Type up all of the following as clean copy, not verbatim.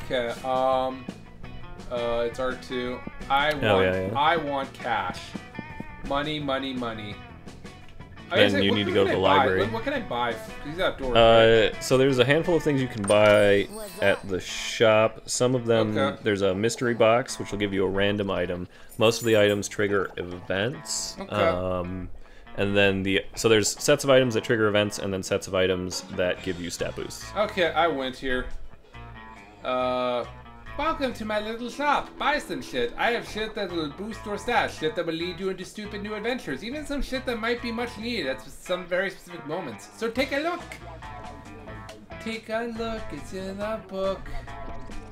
Okay. It's R2. I want cash. Money, money, money. Then you need to go to the library. What can I buy? These outdoors. Right? So there's a handful of things you can buy at the shop. Some of them, there's a mystery box, which will give you a random item. Most of the items trigger events. Okay. And then so there's sets of items that trigger events, and then sets of items that give you stat boosts. Okay, I went here. Welcome to my little shop. Buy some shit. I have shit that will boost your stats, shit that will lead you into stupid new adventures, even some shit that might be much needed at some very specific moments. So take a look. Take a look. It's in a book.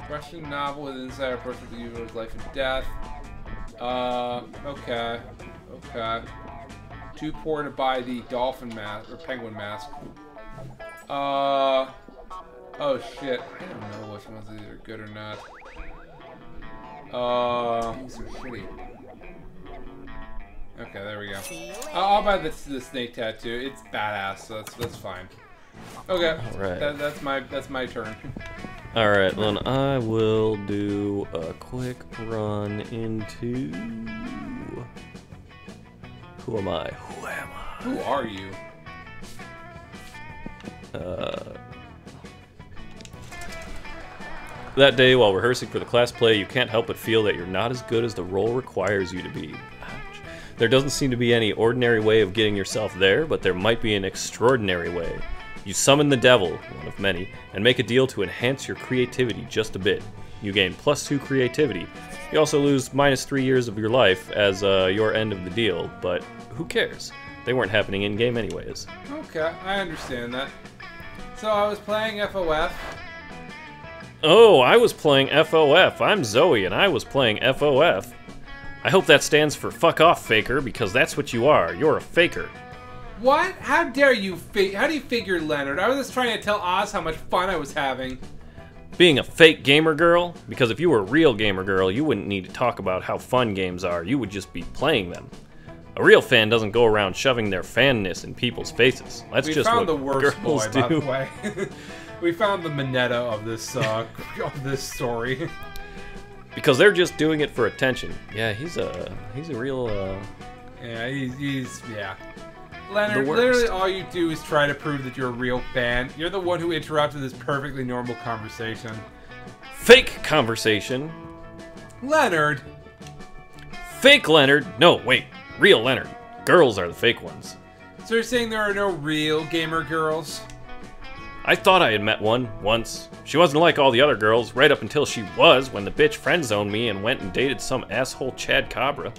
Russian novel with inside approach to the user's life and death. Okay. Okay. Too poor to buy the dolphin mask or penguin mask. Oh shit, I don't know which ones of these are good or not. These are shitty. Okay, there we go. I'll buy the snake tattoo. It's badass, so that's fine. Okay, alright. That's my turn. Alright, then I will do a quick run into... Who am I? Who am I? Who are you? That day, while rehearsing for the class play, you can't help but feel that you're not as good as the role requires you to be. Ouch. There doesn't seem to be any ordinary way of getting yourself there, but there might be an extraordinary way. You summon the devil, one of many, and make a deal to enhance your creativity just a bit. You gain +2 creativity. You also lose -3 years of your life as your end of the deal, but who cares? They weren't happening in-game anyways. Okay, I understand that. So I was playing FOF. Oh, I was playing FOF. I'm Zoe, and I was playing FOF. I hope that stands for fuck off, faker, because that's what you are. You're a faker. What? How dare you how do you figure, Leonard? I was just trying to tell Oz how much fun I was having. Being a fake gamer girl? Because if you were a real gamer girl, you wouldn't need to talk about how fun games are. You would just be playing them. A real fan doesn't go around shoving their fanness in people's faces. That's just what girls do. We found the worst boy, by the way. We found the Minetta of this story. Because they're just doing it for attention. Yeah, he's a real yeah, yeah. Leonard, literally all you do is try to prove that you're a real fan. You're the one who interrupted this perfectly normal conversation. Fake conversation. Leonard. Fake Leonard. No, wait. Real Leonard. Girls are the fake ones. So you're saying there are no real gamer girls? I thought I had met one once. She wasn't like all the other girls, right up until she was, when the bitch friend-zoned me and went and dated some asshole Chad Cabra.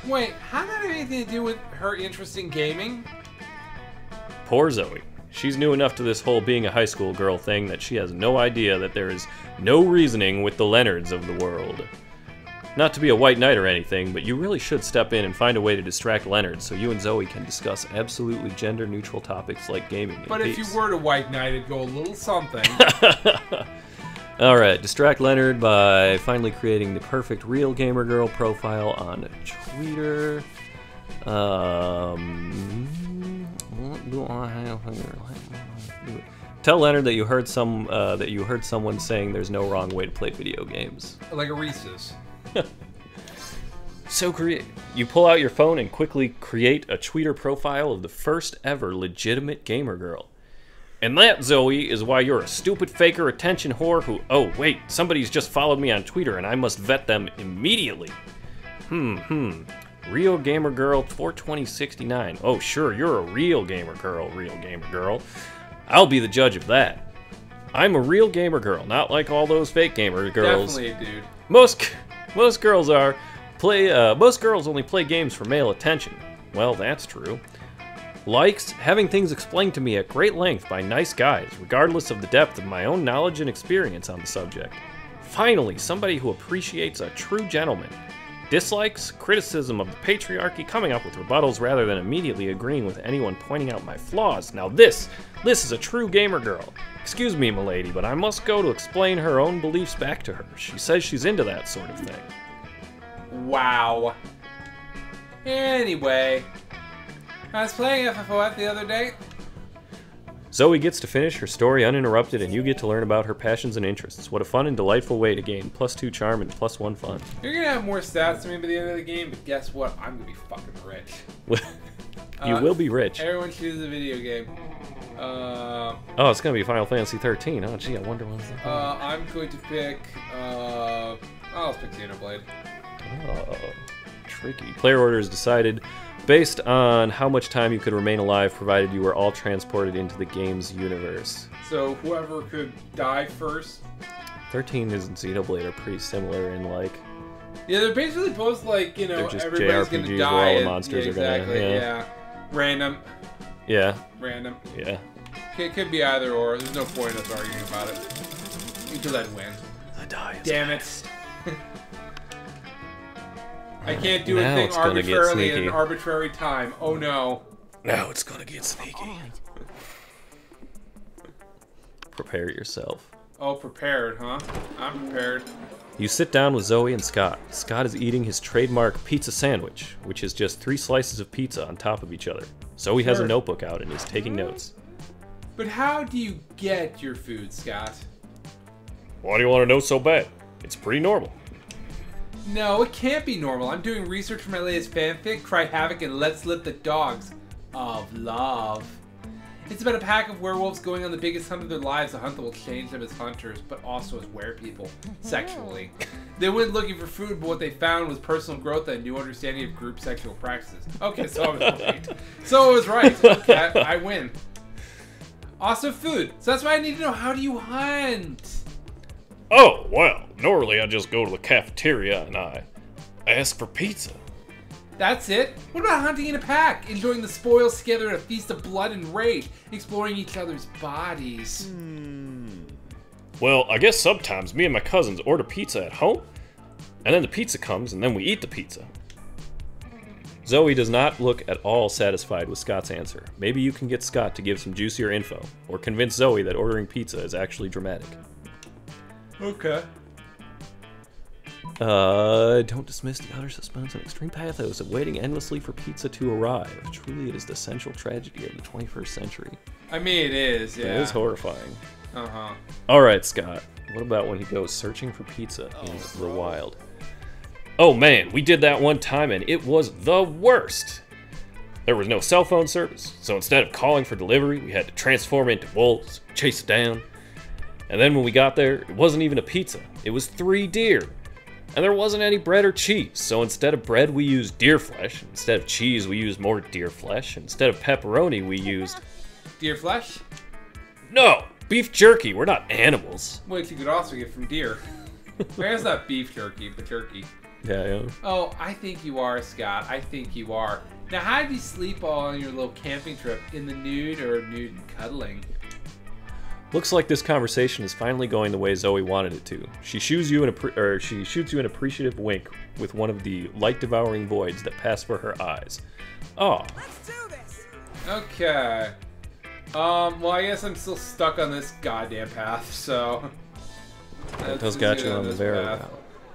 Wait, how did that have anything to do with her interest in gaming? Poor Zoe. She's new enough to this whole being a high school girl thing that she has no idea that there is no reasoning with the Leonards of the world. Not to be a white knight or anything, but you really should step in and find a way to distract Leonard so you and Zoe can discuss absolutely gender-neutral topics like gaming and But if you were to white knight, it'd go a little something. Alright, distract Leonard by finally creating the perfect real gamer girl profile on Twitter. Tell Leonard that you heard someone saying there's no wrong way to play video games. Like a Reese's. So you pull out your phone and quickly create a Twitter profile of the first ever legitimate gamer girl. And that, Zoe, is why you're a stupid faker attention whore who... Oh, wait, somebody's just followed me on Twitter and I must vet them immediately. Real gamer girl 42069. Oh, sure, you're a real gamer girl. I'll be the judge of that. I'm a real gamer girl, not like all those fake gamer girls. Definitely a dude. Most girls only play games for male attention. Well, that's true. Likes having things explained to me at great length by nice guys, regardless of the depth of my own knowledge and experience on the subject. Finally, somebody who appreciates a true gentleman. Dislikes, criticism of the patriarchy, coming up with rebuttals rather than immediately agreeing with anyone pointing out my flaws. Now this is a true gamer girl. Excuse me, milady, but I must go to explain her own beliefs back to her. She says she's into that sort of thing. Wow. Anyway, I was playing FFOF the other day. Zoe gets to finish her story uninterrupted, and you get to learn about her passions and interests. What a fun and delightful way to gain +2 charm and +1 fun. You're gonna have more stats than me by the end of the game, but guess what? I'm gonna be fucking rich. You will be rich. Everyone chooses a video game. Oh, it's gonna be Final Fantasy 13. Oh, gee, I wonder what's that. I'm going to pick. I'll pick Xenoblade. Oh, tricky. Player order is decided based on how much time you could remain alive, provided you were all transported into the game's universe. So whoever could die first. 13 and Xenoblade are pretty similar in like. Yeah, they're basically both like, you know, they're just everybody's JRPGs gonna die. where all the and, monsters yeah, are gonna. exactly, yeah. Random. Yeah. Random. Yeah. It could be either or. There's no point in us arguing about it. Because I'd win. The die is Damn fast. it. I can't do Now a thing it's gonna get arbitrarily in sneaky. an arbitrary time. Oh no. Now it's gonna get sneaky. Prepare yourself. Oh, prepared, huh? I'm prepared. You sit down with Zoe and Scott. Scott is eating his trademark pizza sandwich, which is just 3 slices of pizza on top of each other. Zoe has a Sure. notebook out and is taking notes. But how do you get your food, Scott? Why do you want to know so bad? It's pretty normal. No, it can't be normal. I'm doing research for my latest fanfic, Cry Havoc and Let's Lift the Dogs of Love. It's about a pack of werewolves going on the biggest hunt of their lives, a hunt that will change them as hunters, but also as werepeople, sexually. They went looking for food, but what they found was personal growth and a new understanding of group sexual practices. Okay, so I was right. So I was right. Okay, I win. Also food. So that's why I need to know, how do you hunt? Oh, well, normally I just go to the cafeteria and I ask for pizza. That's it? What about hunting in a pack? Enjoying the spoils together at a feast of blood and rage, exploring each other's bodies. Well, I guess sometimes me and my cousins order pizza at home, and then the pizza comes and then we eat the pizza. Zoe does not look at all satisfied with Scott's answer. Maybe you can get Scott to give some juicier info, or convince Zoe that ordering pizza is actually dramatic. Okay. Don't dismiss the utter suspense and extreme pathos of waiting endlessly for pizza to arrive. Truly, it is the central tragedy of the 21st century. I mean, it is, yeah. It is horrifying. Uh-huh. Alright, Scott. What about when he goes searching for pizza in the wild? Oh man, we did that one time and it was the worst! There was no cell phone service, so instead of calling for delivery, we had to transform into wolves, chase it down. And then when we got there, it wasn't even a pizza. It was 3 deer. And there wasn't any bread or cheese, so instead of bread, we used deer flesh. Instead of cheese, we used more deer flesh. Instead of pepperoni, we used... Deer flesh? No! Beef jerky! We're not animals. Which you could also get from deer. I guess not beef jerky, but jerky. Yeah. Oh, I think you are, Scott. I think you are. Now, how did you sleep all on your little camping trip? In the nude or nude and cuddling? Looks like this conversation is finally going the way Zoe wanted it to. She shoots you an appreciative wink with one of the light-devouring voids that pass for her eyes. Oh. Let's do this. Okay. Well, I guess I'm still stuck on this goddamn path, so... That does got you on the very route.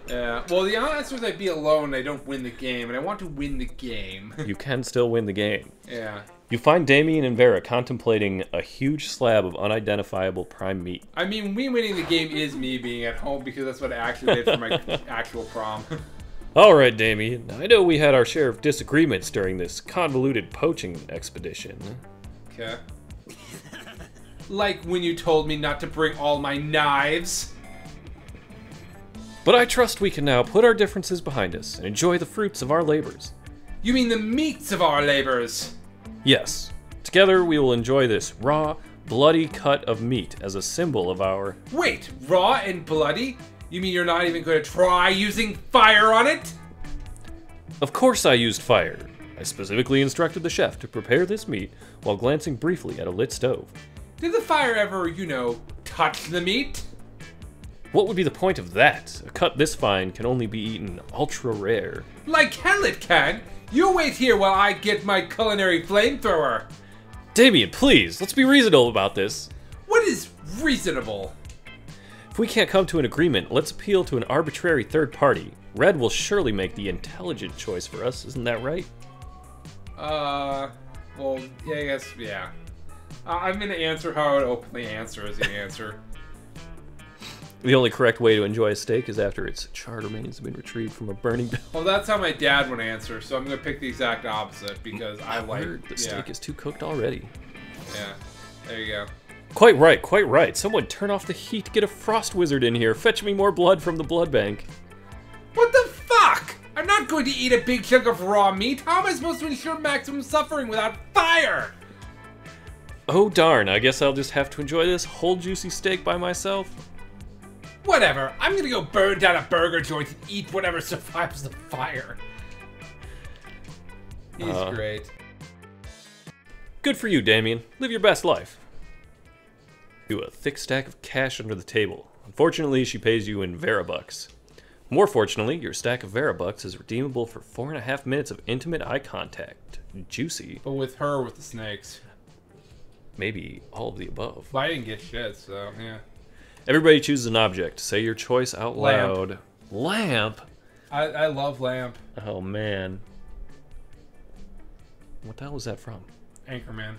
Yeah. Well, the answer is I'd be alone and I don't win the game, and I want to win the game. You can still win the game. Yeah. You find Damien and Vera contemplating a huge slab of unidentifiable prime meat. I mean, me winning the game is me being at home because that's what I actually did for my actual prom. Alright, Damien. I know we had our share of disagreements during this convoluted poaching expedition. Okay. Like when you told me not to bring all my knives. But I trust we can now put our differences behind us and enjoy the fruits of our labors. You mean the meats of our labors? Yes. Together we will enjoy this raw, bloody cut of meat as a symbol of our... Wait, raw and bloody? You mean you're not even going to try using fire on it? Of course I used fire. I specifically instructed the chef to prepare this meat while glancing briefly at a lit stove. Did the fire ever, you know, touch the meat? What would be the point of that? A cut this fine can only be eaten ultra rare. Like hell it can! You wait here while I get my culinary flamethrower! Damien, please, let's be reasonable about this. What is reasonable? If we can't come to an agreement, let's appeal to an arbitrary third party. Red will surely make the intelligent choice for us, isn't that right? Well, yeah, I guess, yeah. I'm going to answer how I would openly answer as the answer. The only correct way to enjoy a steak is after its charred remains have been retrieved from a burning building. Well, that's how my dad would answer, so I'm going to pick the exact opposite because I like... The steak is too cooked already. Yeah, there you go. Quite right, quite right. Someone turn off the heat, get a frost wizard in here. Fetch me more blood from the blood bank. What the fuck? I'm not going to eat a big chunk of raw meat. How am I supposed to ensure maximum suffering without fire? Oh darn, I guess I'll just have to enjoy this whole juicy steak by myself. Whatever, I'm gonna go burn down a burger joint and eat whatever survives the fire. He's great. Good for you, Damien. Live your best life. Do a thick stack of cash under the table. Unfortunately, she pays you in Verabucks. More fortunately, your stack of Verabucks is redeemable for 4.5 minutes of intimate eye contact. Juicy. But with her, with the snakes. Maybe all of the above. Well, I didn't get shit, so, yeah. Everybody chooses an object. Say your choice out loud. Lamp? I love lamp. Oh, man. What the hell was that from? Anchorman.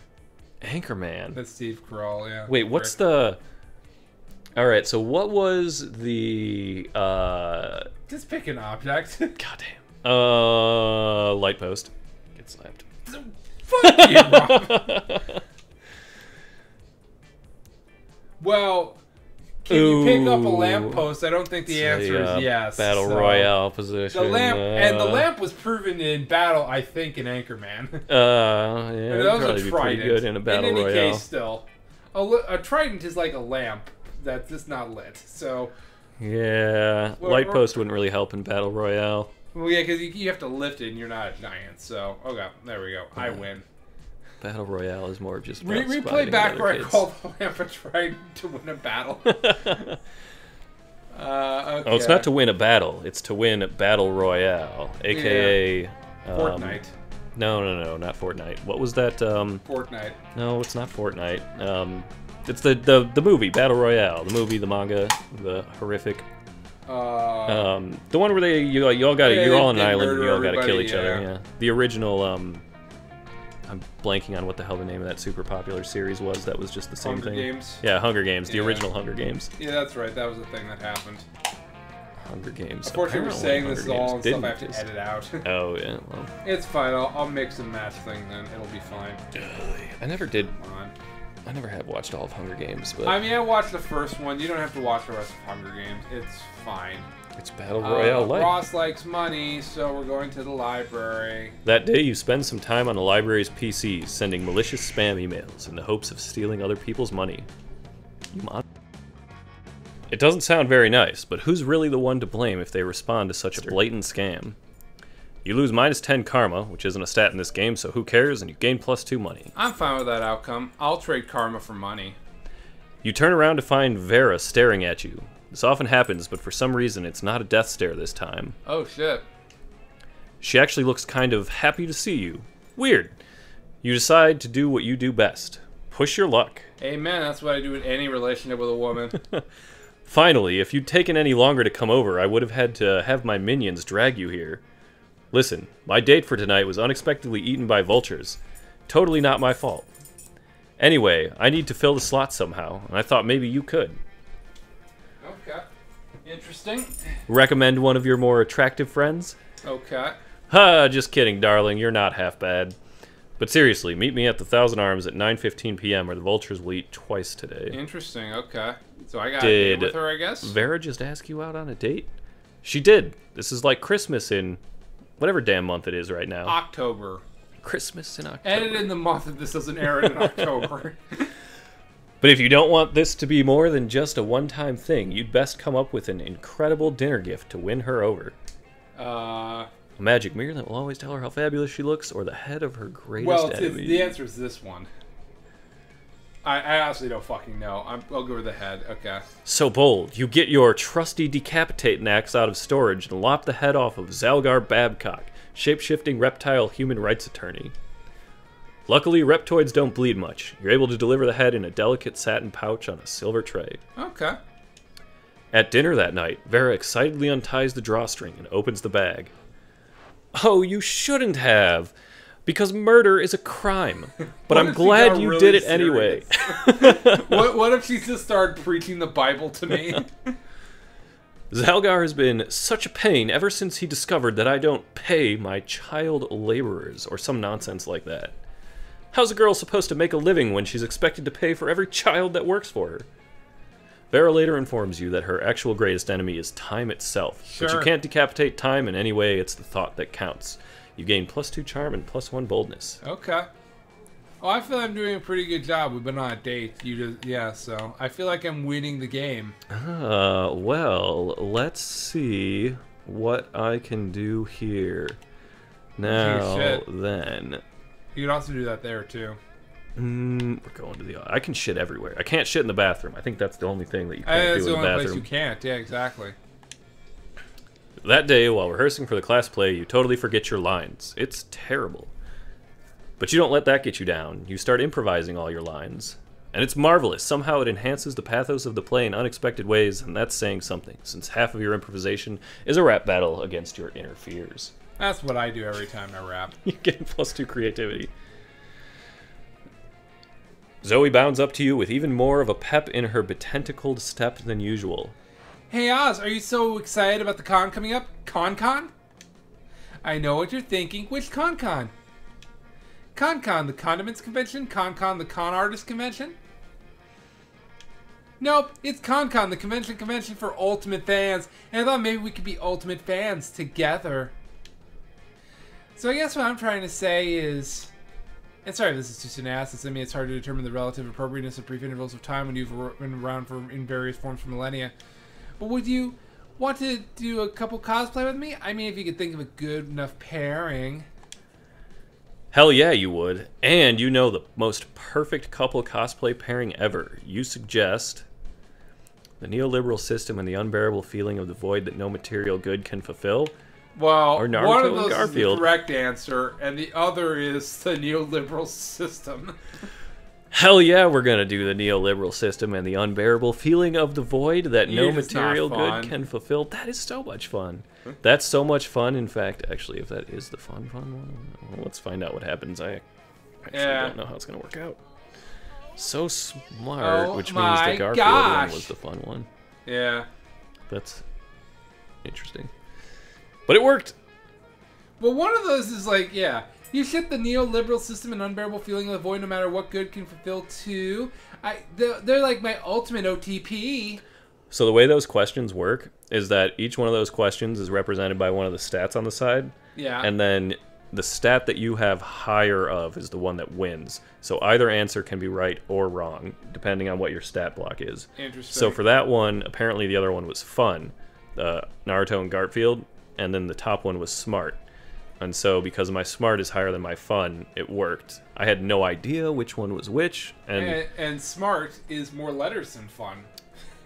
Anchorman? That's Steve Carell, yeah. Wait, what's the... Alright, so what was the... Just pick an object. Goddamn. Light post. Get slapped. Fuck you, Rob. Well... Can you pick up a lamppost? I don't think the answer is yes. Battle Royale position. The lamp and the lamp was proven in battle, I think, in Anchorman. Yeah, that was a trident. Pretty good in a battle royale. In any case, still, a trident is like a lamp that's just not lit. So yeah, light post wouldn't really help in battle royale. Well, yeah, because you have to lift it, and you're not a giant. So okay, there we go. I win. Battle Royale is more of just about replay back where I called the lamp a trident to win a battle. Okay. Oh, it's not to win a battle. It's to win a Battle Royale, aka Fortnite. No, not Fortnite. What was that? Fortnite. No, it's not Fortnite. It's the movie Battle Royale. The movie, the manga, the horrific. The one where you all got you're all on an island and you all got to kill each other. Yeah. The original. I'm blanking on what the hell the name of that super popular series was. That was just the same thing. Hunger Games? Yeah, Hunger Games. The original Hunger Games. Yeah, that's right. That was the thing that happened. Hunger Games. Unfortunately, we're saying this is all and stuff I have to edit out. Oh, yeah. Well. It's fine. I'll mix and match things then. It'll be fine. I never did. I never have watched all of Hunger Games, but... I mean, I watched the first one. You don't have to watch the rest of Hunger Games. It's fine. It's Battle Royale like. Ross likes money, so we're going to the library. That day, you spend some time on the library's PC, sending malicious spam emails in the hopes of stealing other people's money. It doesn't sound very nice, but who's really the one to blame if they respond to such a blatant scam? You lose -10 karma, which isn't a stat in this game, so who cares, and you gain +2 money. I'm fine with that outcome. I'll trade karma for money. You turn around to find Vera staring at you. This often happens, but for some reason it's not a death stare this time. Oh, shit. She actually looks kind of happy to see you. Weird. You decide to do what you do best. Push your luck. Amen, that's what I do in any relationship with a woman. Finally, if you'd taken any longer to come over, I would have had to have my minions drag you here. Listen, my date for tonight was unexpectedly eaten by vultures. Totally not my fault. Anyway, I need to fill the slot somehow, and I thought maybe you could. Okay. Interesting. Recommend one of your more attractive friends? Okay. Just kidding, darling. You're not half bad. But seriously, meet me at the Thousand Arms at 9:15 p.m. or the vultures will eat twice today. Interesting, okay. So I got a date with her, I guess? Vera just ask you out on a date? She did. This is like Christmas in whatever damn month it is right now. October. Christmas in October. Edit in the month if this doesn't air in October. But if you don't want this to be more than just a one-time thing, you'd best come up with an incredible dinner gift to win her over. A magic mirror that will always tell her how fabulous she looks, or the head of her greatest enemy. The answer is this one. I honestly don't fucking know. I'll go with the head. Okay. So bold, you get your trusty decapitating axe out of storage and lop the head off of Zalgar Babcock, shape-shifting reptile human rights attorney. Luckily, reptoids don't bleed much. You're able to deliver the head in a delicate satin pouch on a silver tray. Okay. At dinner that night, Vera excitedly unties the drawstring and opens the bag. Oh, you shouldn't have! Because murder is a crime. But What I'm if she glad got you really did it anyway. What if she just started preaching the Bible to me? Zalgar has been such a pain ever since he discovered that I don't pay my child laborers, or some nonsense like that. How's a girl supposed to make a living when she's expected to pay for every child that works for her? Vera later informs you that her actual greatest enemy is time itself. Sure. But you can't decapitate time in any way, it's the thought that counts. You gain +2 charm and +1 boldness. Okay. Well, I feel I'm doing a pretty good job. We've been on a date. Yeah, so I feel like I'm winning the game. Well, let's see what I can do here. Now, then. You could also do that there, too. We're going to the... I can shit everywhere. I can't shit in the bathroom. I think that's the only thing that you can't do in the bathroom. That's the only place you can't. Yeah, exactly. That day, while rehearsing for the class play, you totally forget your lines. It's terrible. But you don't let that get you down. You start improvising all your lines. And it's marvelous. Somehow it enhances the pathos of the play in unexpected ways, and that's saying something, since half of your improvisation is a rap battle against your inner fears. That's what I do every time I rap. You get +2 creativity. Zoe bounds up to you with even more of a pep in her betentacled step than usual. Hey Oz, are you so excited about the con coming up? Con? I know what you're thinking. Which con? Con, the Condiments Convention? Con, the Con Artist Convention? Nope, it's Con, the convention for ultimate fans. And I thought maybe we could be ultimate fans together. So I guess what I'm trying to say is... And sorry if this is too soon to ask. I mean, it's hard to determine the relative appropriateness of brief intervals of time when you've been around in various forms for millennia. But would you want to do a couple cosplay with me? I mean, if you could think of a good enough pairing. Hell yeah, you would. And you know the most perfect couple cosplay pairing ever. You suggest the neoliberal system and the unbearable feeling of the void that no material good can fulfill. Well, or Naruto one of those and Garfield. is the correct answer, and the other is the neoliberal system. Hell yeah, we're gonna do the neoliberal system and the unbearable feeling of the void that no material good can fulfill. That is so much fun. That's so much fun. In fact, actually, if that is the fun one, well, let's find out what happens. I actually don't know how it's gonna work out. So smart, which means the Garfield one was the fun one. Yeah. That's interesting. But it worked! Well, one of those is like, yeah, you ship the neoliberal system and unbearable feeling of the void no matter what good can fulfill too. They're like my ultimate OTP. So the way those questions work is that each one of those questions is represented by one of the stats on the side. Yeah. And then the stat that you have higher of is the one that wins. So either answer can be right or wrong, depending on what your stat block is. Interesting. So for that one, apparently the other one was fun. Naruto and Garfield. And then the top one was smart. And so because my smart is higher than my fun, it worked. I had no idea which one was which. And smart is more letters than fun.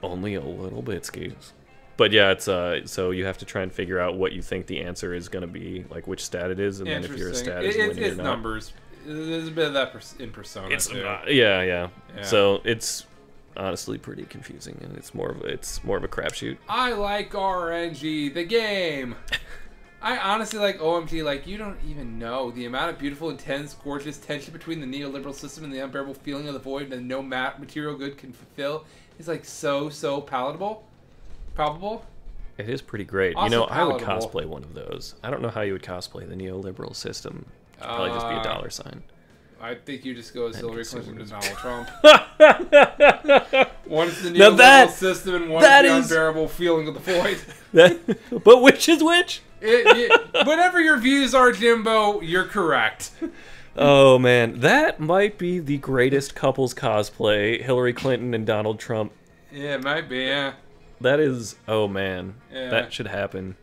Only a little bit, skis. But yeah, it's so you have to try and figure out what you think the answer is going to be, like which stat it is, and then if your stat is winning it's or not. Numbers. There's a bit of that in Persona too. Yeah. So it's honestly pretty confusing, and it's more of a crapshoot. I like RNG, the game. I honestly like OMG. Like, you don't even know the amount of beautiful, intense, gorgeous tension between the neoliberal system and the unbearable feeling of the void that no material good can fulfill. It's like so palpable. It is pretty great. Also you know, palatable. I would cosplay one of those. I don't know how you would cosplay the neoliberal system. It'd probably just be a dollar sign. I think you just go as Hillary Clinton to Donald Trump. One's the neoliberal system and one's the unbearable feeling of the void. But which is which? Whatever your views are, Jimbo, you're correct. Oh, man. That might be the greatest couples cosplay, Hillary Clinton and Donald Trump. Yeah, it might be, yeah. That is... Oh, man. Yeah. That should happen.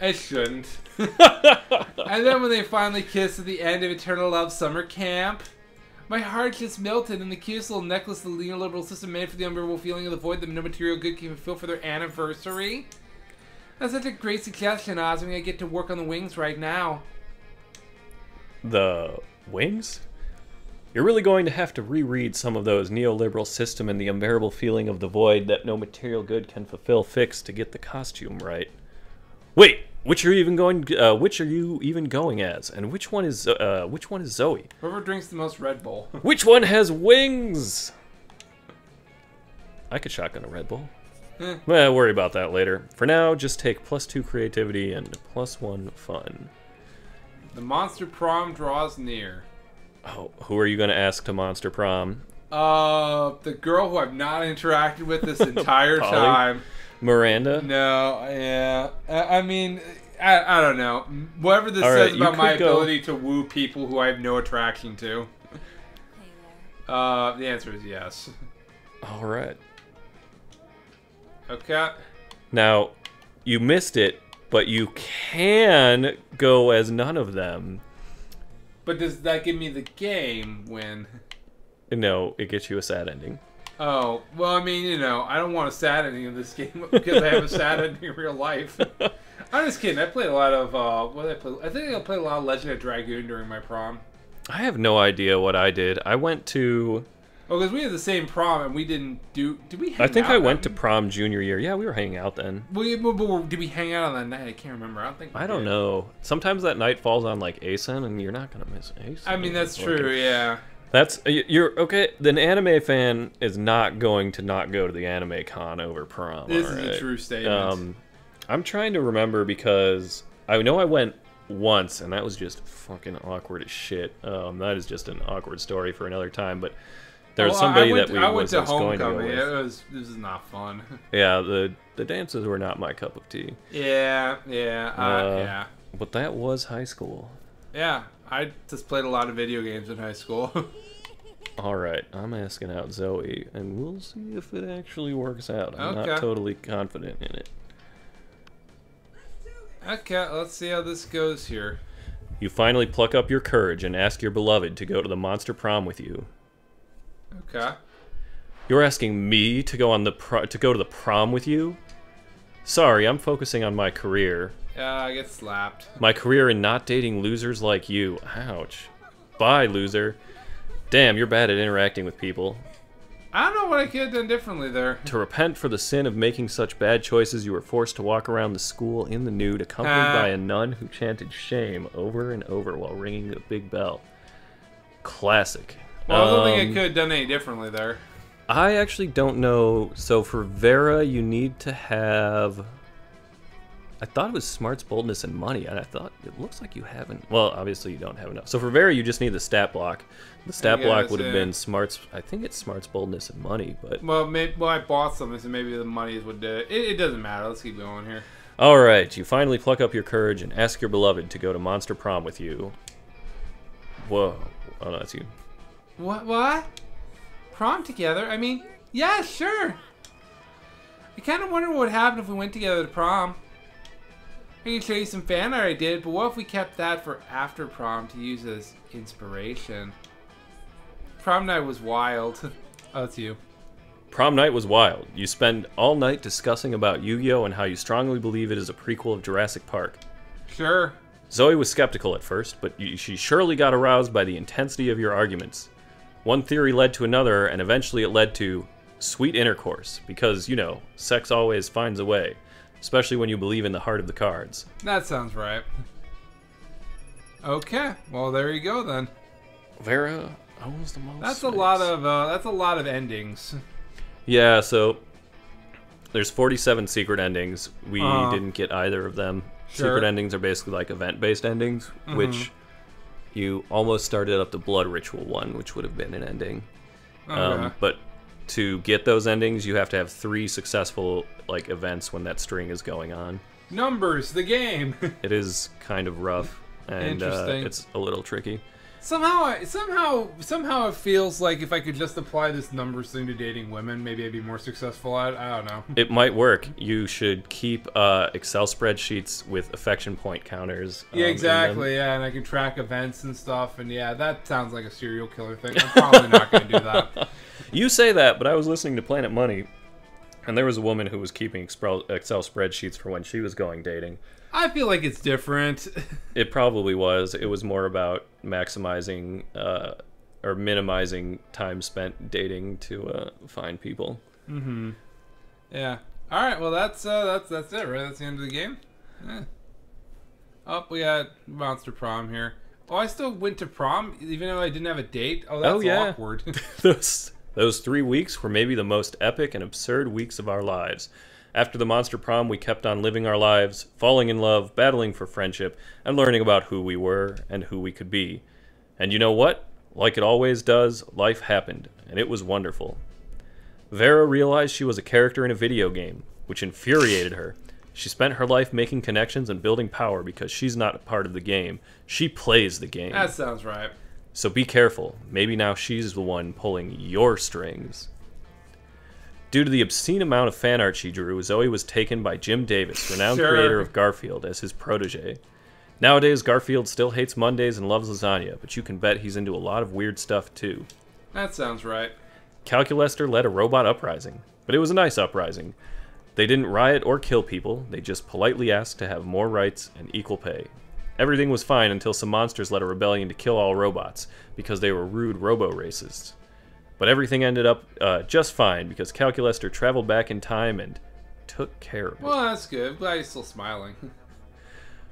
It shouldn't. And then when they finally kiss at the end of Eternal Love Summer Camp, my heart just melted, and the cutest little necklace the neoliberal system made for the unbearable feeling of the void that no material good can fulfill for their anniversary. That's such a great suggestion, Oz. I'm going to get to work on the wings right now. The wings? You're really going to have to reread some of those neoliberal system and the unbearable feeling of the void that no material good can fulfill fix to get the costume right. Wait! Which are you even going? Which are you even going as? And which one is Zoe? Whoever drinks the most Red Bull. Which one has wings? I could shotgun a Red Bull. Well, worry about that later. For now, just take +2 creativity and +1 fun. The Monster Prom draws near. Oh, who are you going to ask to Monster Prom? The girl who I've not interacted with this entire time. Miranda? No, yeah. I mean, I don't know. Whatever this says about my ability to woo people who I have no attraction to. The answer is yes. All right. Okay. Now, you missed it, but you can go as none of them. But does that give me the game win? No, it gets you a sad ending. Oh, well, I mean, you know, I don't want a sad ending in this game because I have a sad ending in real life. I'm just kidding. I played a lot of, what did I play? I think I played a lot of Legend of Dragoon during my prom. I have no idea what I did. I went to... Oh, because we had the same prom and we didn't do... Did we hang out? I think I went to prom junior year. Yeah, we were hanging out then. Did we hang out on that night? I can't remember. I don't know. Sometimes that night falls on, like, ASIN, and you're not going to miss ASIN. I mean, that's true, yeah. That's... You're... Okay, an anime fan is not going to not go to the anime con over prom. This is a true statement. I'm trying to remember because I know I went once, and that was just fucking awkward as shit. That is just an awkward story for another time, but... There was somebody that I went to homecoming. This is not fun. Yeah, the dances were not my cup of tea. Yeah. But that was high school. Yeah, I just played a lot of video games in high school. All right, I'm asking out Zoe, and we'll see if it actually works out. I'm not totally confident in it. Okay, let's see how this goes here. You finally pluck up your courage and ask your beloved to go to the Monster Prom with you. Okay. You're asking me to go to the prom with you? Sorry, I'm focusing on my career. Yeah, I get slapped. My career in not dating losers like you. Ouch. Bye, loser. Damn, you're bad at interacting with people. I don't know what I could have done differently there. To repent for the sin of making such bad choices, you were forced to walk around the school in the nude, accompanied by a nun who chanted shame over and over while ringing the big bell. Classic. Well, I don't think I could have done any differently there. I actually don't know. So for Vera, you need to have... I thought it was smarts, boldness, and money, and I thought it looks like you haven't. Well, obviously you don't have enough. So for Vera, you just need the stat block. The stat block would have been smarts. I think it's smarts, boldness, and money, but... Well, I bought something, so maybe the money is what did it. It doesn't matter. Let's keep going here. All right, you finally pluck up your courage and ask your beloved to go to Monster Prom with you. Whoa. Oh, no, that's you. What? Prom together? I mean, yeah, sure. I kind of wonder what would happen if we went together to prom. I can show you some fan art I did, but what if we kept that for after prom to use as inspiration? Prom night was wild. Oh, that's you. Prom night was wild. You spend all night discussing about Yu-Gi-Oh! And how you strongly believe it is a prequel of Jurassic Park. Sure. Zoe was skeptical at first, but she surely got aroused by the intensity of your arguments. One theory led to another, and eventually it led to sweet intercourse, because, you know, sex always finds a way, especially when you believe in the heart of the cards. That sounds right. Okay, well there you go then. Vera owns the most. That's a lot of endings. Yeah, so there's 47 secret endings. We didn't get either of them. Sure. Secret endings are basically like event-based endings, which you almost started up the blood ritual one, which would have been an ending. Okay. But to get those endings, you have to have 3 successful like events when that string is going on. Numbers, the game. It is kind of rough, and it's a little tricky. Somehow it feels like if I could just apply this numbers thing to dating women, maybe I'd be more successful at it. I don't know. It might work. You should keep Excel spreadsheets with affection point counters. Yeah, exactly. Yeah, and I can track events and stuff. And yeah, that sounds like a serial killer thing. I'm probably not going to do that. You say that, but I was listening to Planet Money, and there was a woman who was keeping Excel spreadsheets for when she was going dating. I feel like it's different. It probably was. It was more about maximizing or minimizing time spent dating to find people. Mm-hmm. Yeah. All right. Well, that's it, right? That's the end of the game. Yeah. Oh, we got Monster Prom here. Oh, I still went to prom, even though I didn't have a date? Oh, that's awkward. Those 3 weeks were maybe the most epic and absurd weeks of our lives. After the Monster Prom, we kept on living our lives, falling in love, battling for friendship, and learning about who we were and who we could be. And you know what? Like it always does, life happened, and it was wonderful. Vera realized she was a character in a video game, which infuriated her. She spent her life making connections and building power because she's not a part of the game. She plays the game. That sounds right. So be careful. Maybe now she's the one pulling your strings. Due to the obscene amount of fan art she drew, Zoe was taken by Jim Davis, renowned creator of Garfield, as his protege. Nowadays, Garfield still hates Mondays and loves lasagna, but you can bet he's into a lot of weird stuff too. That sounds right. Calculester led a robot uprising, but it was a nice uprising. They didn't riot or kill people, they just politely asked to have more rights and equal pay. Everything was fine until some monsters led a rebellion to kill all robots, because they were rude robo-racists. But everything ended up just fine, because Calculester traveled back in time and took care of it. Well, that's good. Glad he's still smiling.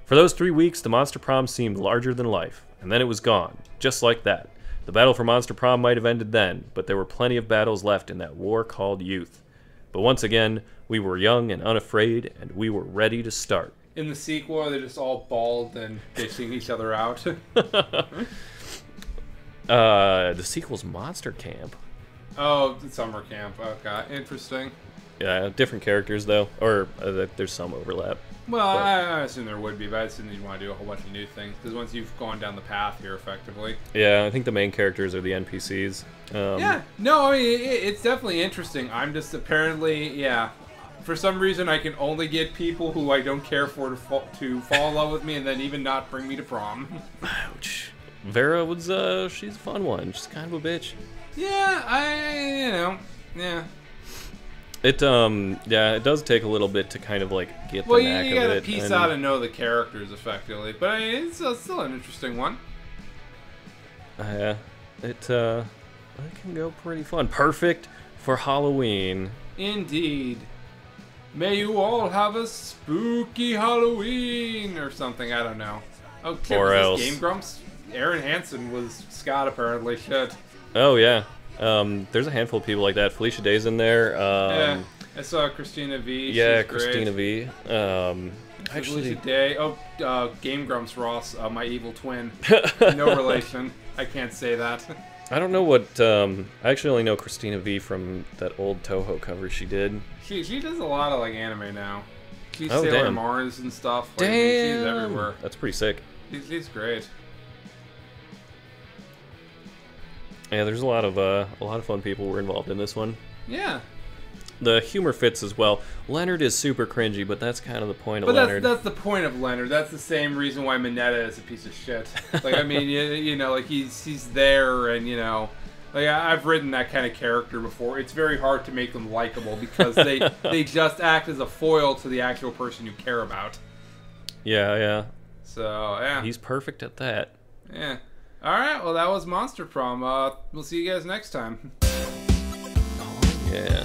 For those 3 weeks, the Monster Prom seemed larger than life, and then it was gone, just like that. The battle for Monster Prom might have ended then, but there were plenty of battles left in that war called youth. But once again, we were young and unafraid, and we were ready to start. In the sequel, they're just all bald and bitching each other out. The sequel's Monster Camp. Oh, the summer camp. Okay, interesting. Yeah, different characters, though. Or there's some overlap. Well, but I assume there would be, but I assume you'd want to do a whole bunch of new things. Because once you've gone down the path here, effectively. Yeah, I think the main characters are the NPCs. Yeah, no, I mean, it's definitely interesting. I'm just apparently, yeah. For some reason, I can only get people who I don't care for to fall in love with me and then even not bring me to prom. Ouch. Vera was, she's a fun one. She's kind of a bitch. Yeah, yeah. It, yeah, it does take a little bit to kind of, like, get the knack of it. Well, you gotta piece out and know the characters effectively. But I mean, it's still an interesting one. Yeah, it can go pretty fun. Perfect for Halloween. Indeed. May you all have a spooky Halloween or something. I don't know. Oh, shit, or was else this Game Grumps? Aaron Hansen was Scott, apparently. Shit. Oh, yeah. There's a handful of people like that. Felicia Day's in there. Yeah, I saw Christina V. Yeah, She's Christina great. V. Actually, Felicia Day. Oh, Game Grumps Ross, my evil twin. No relation. I can't say that. I don't know what. I actually only know Christina V from that old Toho cover she did. She does a lot of like anime now. She's Oh, Sailor damn. Mars and stuff. Like, Damn, she's everywhere. That's pretty sick. She's great. Yeah, there's a lot of fun people were involved in this one. Yeah. The humor fits as well. Leonard is super cringy, but that's kind of the point of But Leonard. that's the point of Leonard. That's the same reason why Mineta is a piece of shit. Like, I mean, you know, like he's there, and you know, like I've written that kind of character before. It's very hard to make them likable because they just act as a foil to the actual person you care about. Yeah. So yeah, He's perfect at that. yeah. All right, well that was Monster Prom. We'll see you guys next time. Oh, yeah.